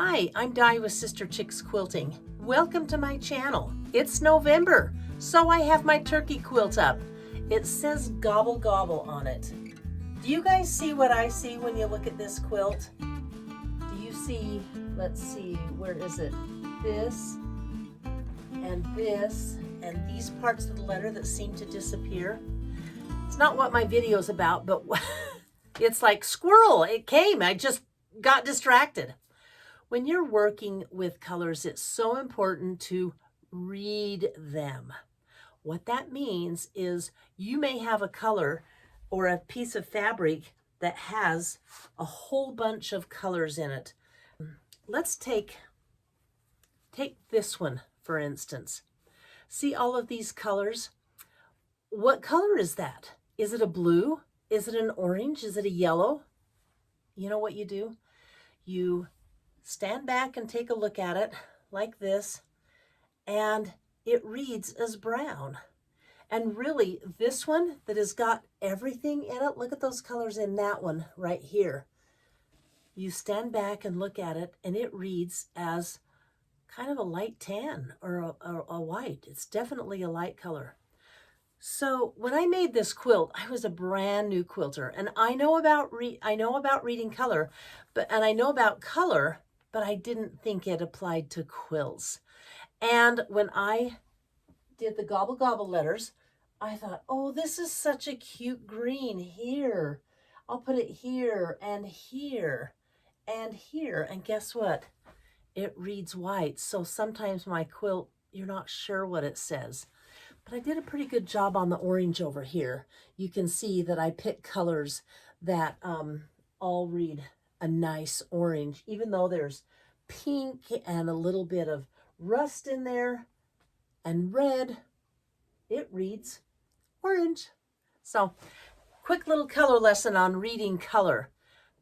Hi, I'm Di with Sister Chicks Quilting. Welcome to my channel. It's November, so I have my turkey quilt up. It says gobble gobble on it. Do you guys see what I see when you look at this quilt? Do you see, let's see, where is it? This and these parts of the letter that seem to disappear. It's not what my video is about, but it's like squirrel, it came, I just got distracted. When you're working with colors, it's so important to read them. What that means is you may have a color or a piece of fabric that has a whole bunch of colors in it. Let's take this one, for instance. See all of these colors? What color is that? Is it a blue? Is it an orange? Is it a yellow? You know what you do? You stand back and take a look at it like this, and it reads as brown. And really, this one that has got everything in it, look at those colors in that one right here. You stand back and look at it, and it reads as kind of a light tan or a white. It's definitely a light color. So when I made this quilt, I was a brand new quilter, and I know about reading color, and I know about color, but I didn't think it applied to quilts. And when I did the gobble gobble letters, I thought, oh, this is such a cute green here. I'll put it here and here and here. And guess what? It reads white. So sometimes my quilt, you're not sure what it says. But I did a pretty good job on the orange over here. You can see that I picked colors that all read a nice orange, even though there's pink and a little bit of rust in there and red, it reads orange. So quick little color lesson on reading color.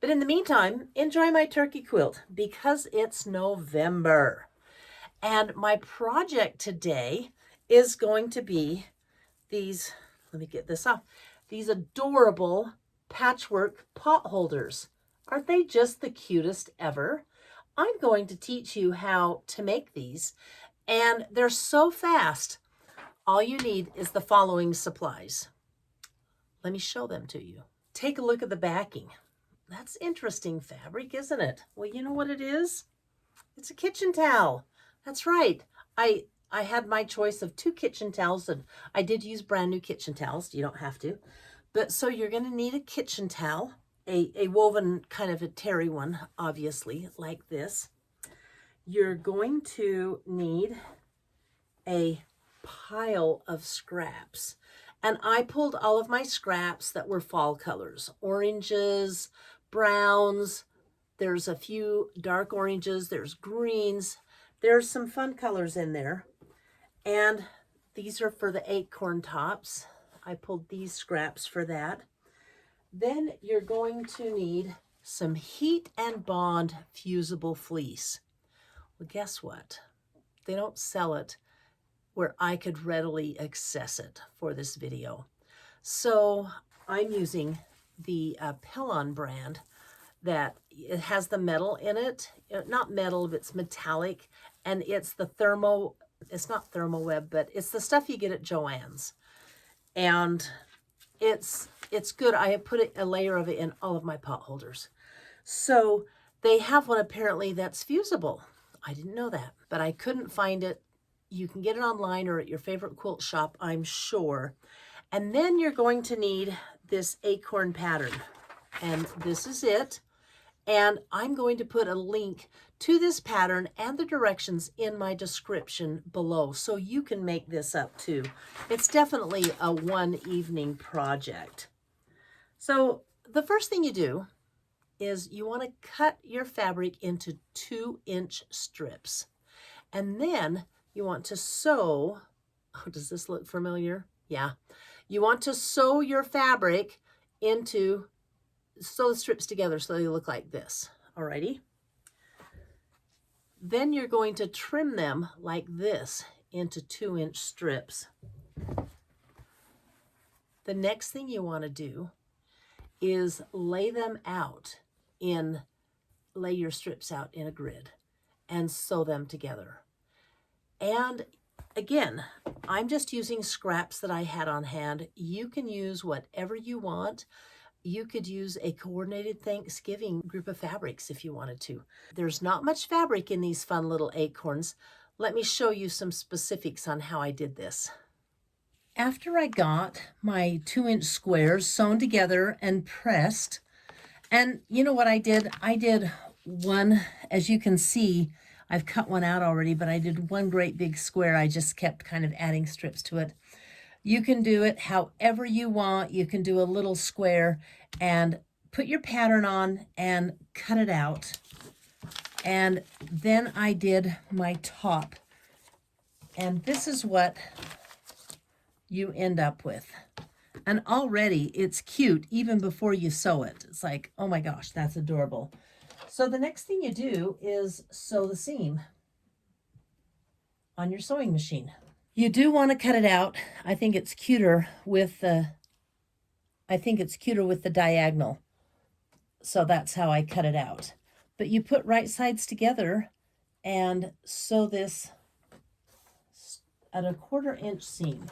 But in the meantime, enjoy my turkey quilt because it's November. And my project today is going to be these, let me get this off, these adorable patchwork pot holders. Aren't they just the cutest ever? I'm going to teach you how to make these, and they're so fast. All you need is the following supplies. Let me show them to you. Take a look at the backing. That's interesting fabric, isn't it? Well, you know what it is? It's a kitchen towel. That's right. I had my choice of 2 kitchen towels, and I did use brand new kitchen towels. You don't have to. But so you're going to need a kitchen towel, a woven kind of a terry one, obviously, like this. You're going to need a pile of scraps. And I pulled all of my scraps that were fall colors, oranges, browns. There's a few dark oranges, there's greens. There's some fun colors in there. And these are for the acorn tops. I pulled these scraps for that. Then you're going to need some heat and bond fusible fleece. Well, guess what? They don't sell it where I could readily access it for this video. So I'm using the Pelon brand that it has the metal in it. Not metal, but it's metallic. And it's the it's not thermal web, but it's the stuff you get at Joann's. And it's good. I have put a layer of it in all of my pot holders. So they have one apparently that's fusible. I didn't know that, but I couldn't find it. You can get it online or at your favorite quilt shop, I'm sure. And then you're going to need this acorn pattern. And this is it. And I'm going to put a link to this pattern and the directions in my description below so you can make this up too. It's definitely a one evening project. So the first thing you do is you want to cut your fabric into 2-inch strips. And then you want to sew, oh, does this look familiar? Yeah. You want to sew your fabric sew the strips together so they look like this. Alrighty. Then you're going to trim them like this into 2-inch strips. The next thing you want to do is lay your strips out in a grid. and sew them together. And again, I'm just using scraps that I had on hand. You can use whatever you want. You could use a coordinated Thanksgiving group of fabrics if you wanted to. There's not much fabric in these fun little acorns. Let me show you some specifics on how I did this. After I got my 2-inch squares sewn together and pressed, and you know what I did? I did one, as you can see, I've cut one out already, but I did one great big square. I just kept kind of adding strips to it. You can do it however you want. You can do a little square and put your pattern on and cut it out. And then I did my top. And this is what you end up with. And already it's cute even before you sew it. It's like, oh my gosh, that's adorable. So the next thing you do is sew the seam on your sewing machine. You do want to cut it out. I think it's cuter with the diagonal. So that's how I cut it out. But you put right sides together and sew this at a 1/4 inch seam.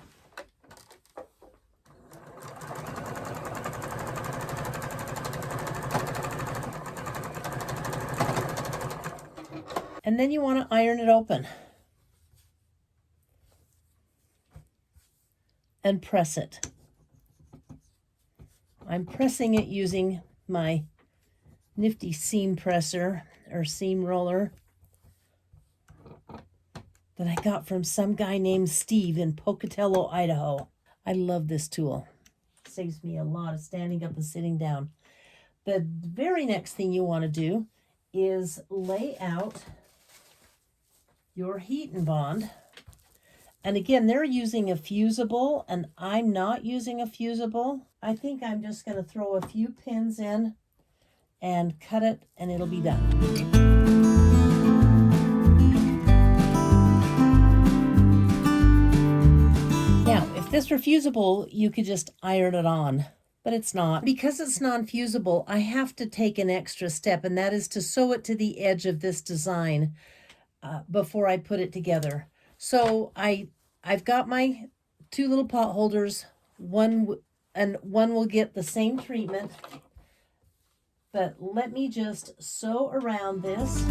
And then you want to iron it open and press it. I'm pressing it using my nifty seam presser or seam roller that I got from some guy named Steve in Pocatello, Idaho. I love this tool. It saves me a lot of standing up and sitting down. The very next thing you want to do is lay out your heat and bond. And again, they're using a Fusible and I'm not using a Fusible. I think I'm just going to throw a few pins in and cut it and it'll be done. Now, if this were fusible, you could just iron it on, but it's not. Because it's non-fusible, I have to take an extra step, and that is to sew it to the edge of this design before I put it together. So I've got my 2 little pot holders. One will get the same treatment. But let me just sew around this.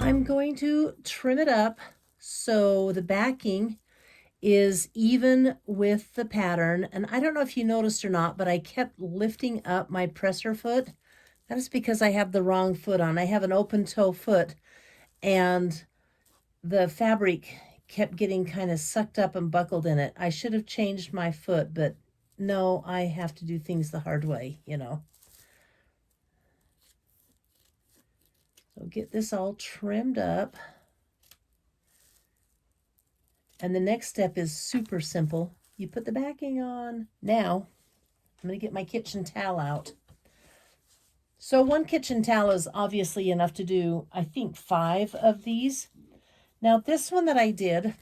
I'm going to trim it up so the backing is even with the pattern. And I don't know if you noticed or not, but I kept lifting up my presser foot. That is because I have the wrong foot on. I have an open toe foot and the fabric kept getting kind of sucked up and buckled in it. I should have changed my foot, but no, I have to do things the hard way, you know. So get this all trimmed up. And the next step is super simple. You put the backing on. Now, I'm going to get my kitchen towel out. So 1 kitchen towel is obviously enough to do, I think, 5 of these. Now, this one that I did,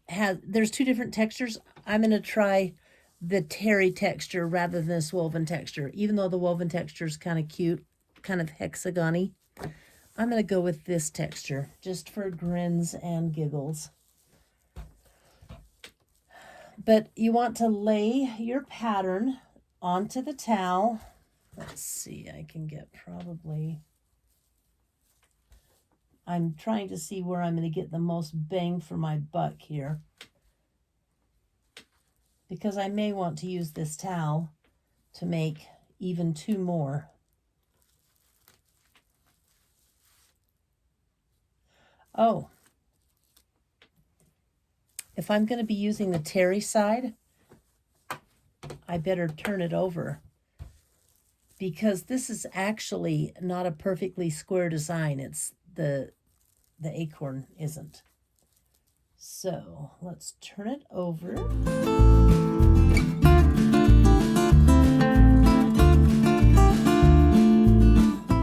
there's 2 different textures. I'm going to try the terry texture rather than this woven texture. Even though the woven texture is kind of cute, kind of hexagon-y, I'm going to go with this texture just for grins and giggles. But you want to lay your pattern onto the towel. Let's see, I can get probably... I'm trying to see where I'm going to get the most bang for my buck here, because I may want to use this towel to make even 2 more. Oh, if I'm going to be using the terry side, I better turn it over, because this is actually not a perfectly square design. It's the acorn isn't. So let's turn it over.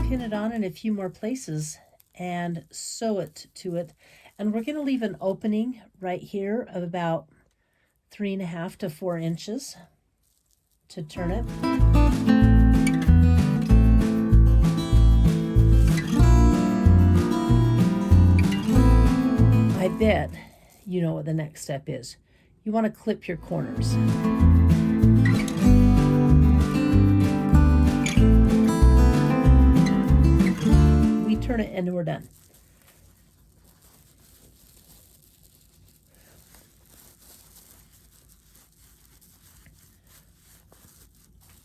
Pin it on in a few more places and sew it to it. And we're going to leave an opening right here of about 3.5 to 4 inches. to turn it. I bet you know what the next step is. You want to clip your corners. We turn it and we're done.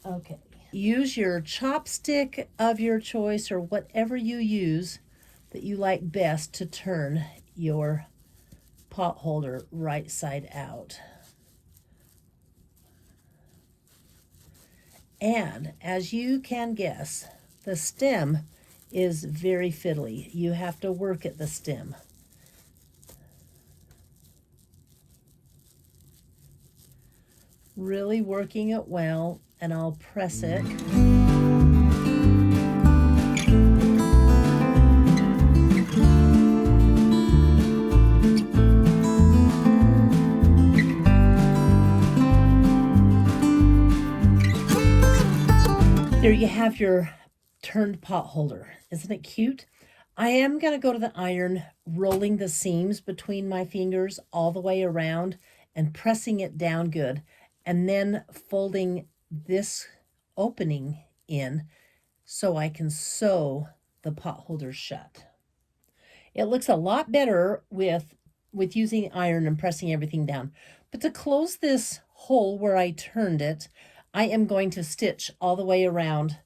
Okay. Use your chopstick of your choice or whatever you use that you like best to turn your pot holder right side out. And as you can guess, the stem is very fiddly. You have to work at the stem. Really working it well, and I'll press it. There you have your turned pot holder. Isn't it cute? I am going to go to the iron, rolling the seams between my fingers all the way around and pressing it down good, and then folding this opening in so I can sew the pot holder shut. It looks a lot better with using iron and pressing everything down. But to close this hole where I turned it, I am going to stitch all the way around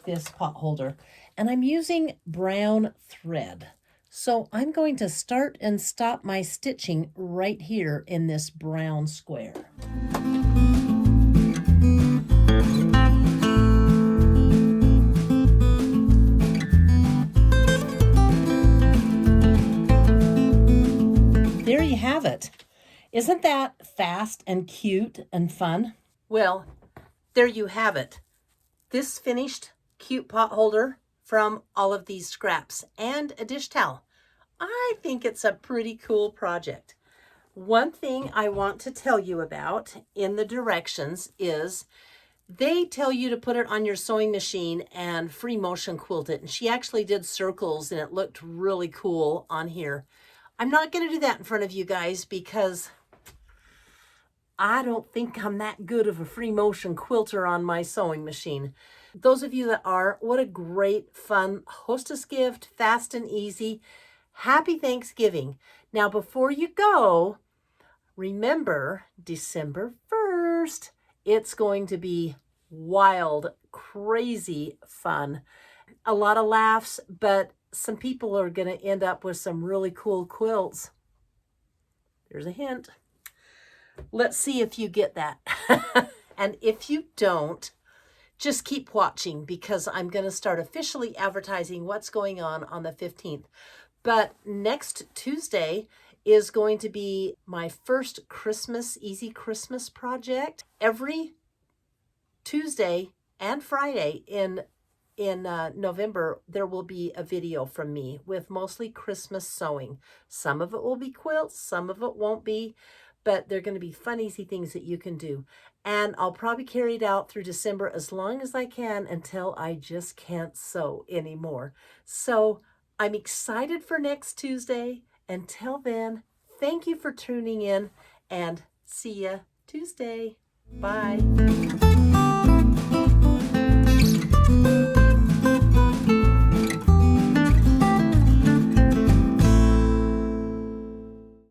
this pot holder. And I'm using brown thread. So I'm going to start and stop my stitching right here in this brown square. There you have it. Isn't that fast and cute and fun? Well, there you have it. This finished cute pot holder from all of these scraps and a dish towel. I think it's a pretty cool project. One thing I want to tell you about in the directions is they tell you to put it on your sewing machine and free motion quilt it. And she actually did circles and it looked really cool on here. I'm not going to do that in front of you guys because I don't think I'm that good of a free motion quilter on my sewing machine. Those of you that are, what a great fun Hostess gift, fast and easy. Happy Thanksgiving. Now before you go, remember December 1st, it's going to be wild, crazy fun. A lot of laughs, but some people are going to end up with some really cool quilts. There's a hint. Let's see if you get that. And if you don't, just keep watching because I'm going to start officially advertising what's going on the 15th. But next Tuesday is going to be my first Christmas, Easy Christmas project. Every Tuesday and Friday in November, there will be a video from me with mostly Christmas sewing. Some of it will be quilts, some of it won't be, but they're going to be fun, easy things that you can do. And I'll probably carry it out through December as long as I can until I just can't sew anymore. So I'm excited for next Tuesday. Until then, thank you for tuning in and see ya Tuesday. Bye.